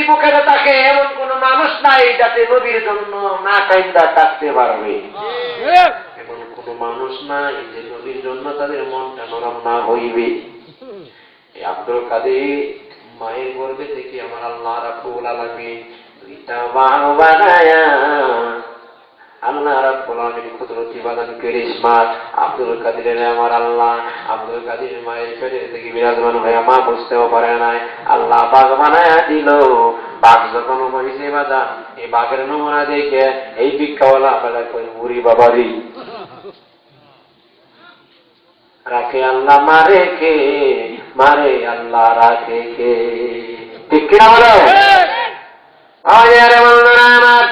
পৃথিবী বুকে থাকে এমন কোন মানুষ নাই যাতে নবীর জন্য না কাইন্দা থাকতে পারবে। এমন কোন মানুষ নাই যে নবীর জন্য তাদের মনটা নরম না হইবে। এই আব্দুল কাদের মায়ের গর্ভে থেকে আমার আল্লাহ রাব্বুল আলামিন দুইটা বাহু বানায়া আল্লাহ রাব্বুল আলামিন কুদরতি বাদান করিশমা আব্দুল কাদেরের আমার আল্লাহ আব্দুল কাদের মায়ের পেটের থেকে বিরাজমান হয়ে মা বুঝতেও পারে নাই আল্লাহ বাঘ বানায়া দিল। বাঘ যখন হয়েছে বাদা এই বাঘের নমুনা দেখে এই ভিক্ষাওয়ালা বেলা কই বুড়ি বাবারি রাখে আল্লাহ মারে কে মারে আল্লাহ রাখে কে ঠিক কিনা বলো? আরে বন্ধুরা আমার